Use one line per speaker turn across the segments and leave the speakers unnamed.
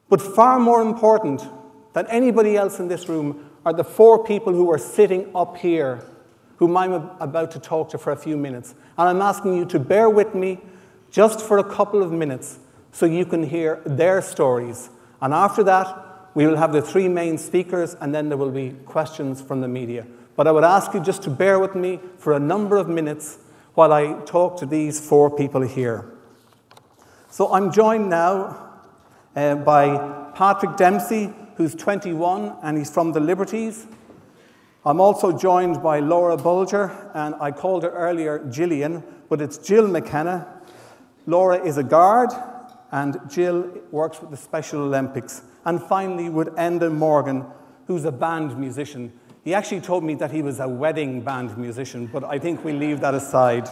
But far more important than anybody else in this room are the 4 people who are sitting up here, whom I'm about to talk to for a few minutes. And I'm asking you to bear with me just for a couple of minutes so you can hear their stories. And after that, we will have the 3 main speakers, and then there will be questions from the media. But I would ask you just to bear with me for a number of minutes while I talk to these 4 people here. So I'm joined now by Patrick Dempsey, who's 21, and he's from the Liberties. I'm also joined by Laura Bulger, and I called her earlier Gillian, but it's Gill McKenna. Laura is a guard, and Gill works with the Special Olympics. And finally, with Enda Morgan, who's a band musician. He actually told me that he was a wedding band musician, but I think we'll leave that aside.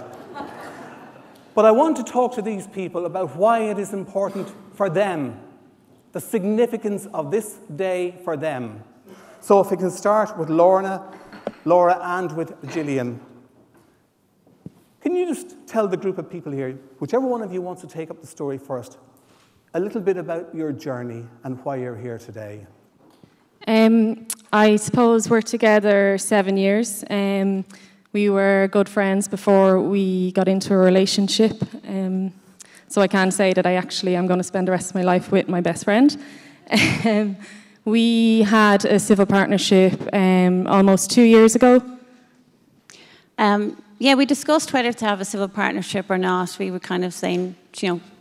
But I want to talk to these people about why it is important for them, the significance of this day for them. So if we can start with Laura, and with Gillian. Can you just tell the group of people here, whichever one of you wants to take up the story first, a little bit about your journey and why you're here today?
I suppose we're together 7 years. We were good friends before we got into a relationship. So I can say that I'm going to spend the rest of my life with my best friend. We had a civil partnership almost 2 years ago.
Yeah, we discussed whether to have a civil partnership or not. We were kind of saying,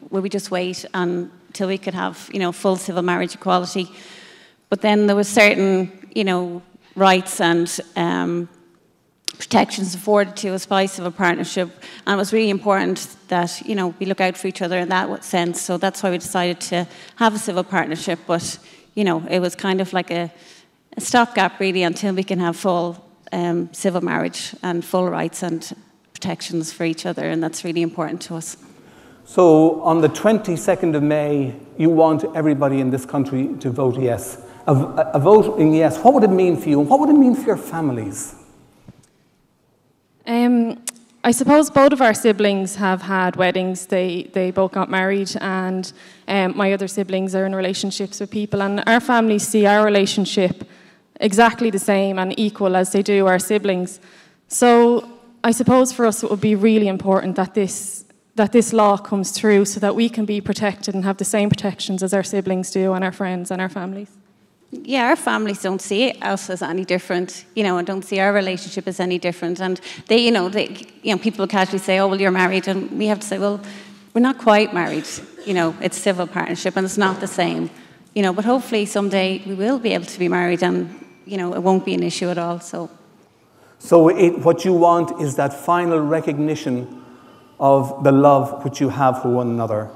will we just wait until we could have, full civil marriage equality? But then there were certain, rights and protections afforded to us by civil partnership, and it was really important that we look out for each other in that sense. So that's why we decided to have a civil partnership. But it was kind of like a stopgap really until we can have full civil marriage and full rights and protections for each other, and that's really important to us.
So on the 22nd of May, you want everybody in this country to vote yes. A vote in yes, what would it mean for you, and what would it mean for your families?
I suppose both of our siblings have had weddings. They both got married, and my other siblings are in relationships with people, and our families see our relationship exactly the same and equal as they do our siblings. So I suppose for us it would be really important that this law comes through so that we can be protected and have the same protections as our siblings do, and our friends and our families.
Yeah, our families don't see us as any different, and don't see our relationship as any different. And they, people casually say, "Oh, well, you're married," and we have to say, "Well, we're not quite married. It's civil partnership, and it's not the same. But hopefully someday we will be able to be married, and it won't be an issue at all." So
what you want is that final recognition of the love which you have for one another.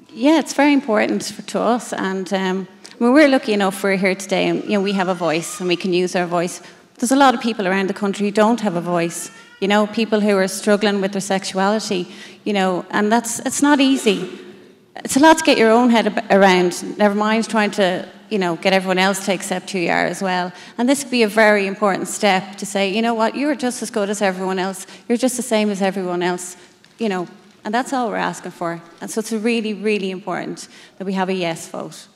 Yeah, it's very important to us, and. We're lucky enough we're here today, and we have a voice and we can use our voice. There's a lot of people around the country who don't have a voice, people who are struggling with their sexuality, and it's not easy. It's a lot to get your own head around, never mind trying to, get everyone else to accept who you are as well. And this could be a very important step to say, you know what, you're just as good as everyone else, you're just the same as everyone else, and that's all we're asking for. And so it's really, really important that we have a yes vote.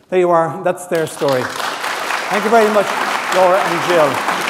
There you are. That's their story. Thank you very much, Laura and Gill.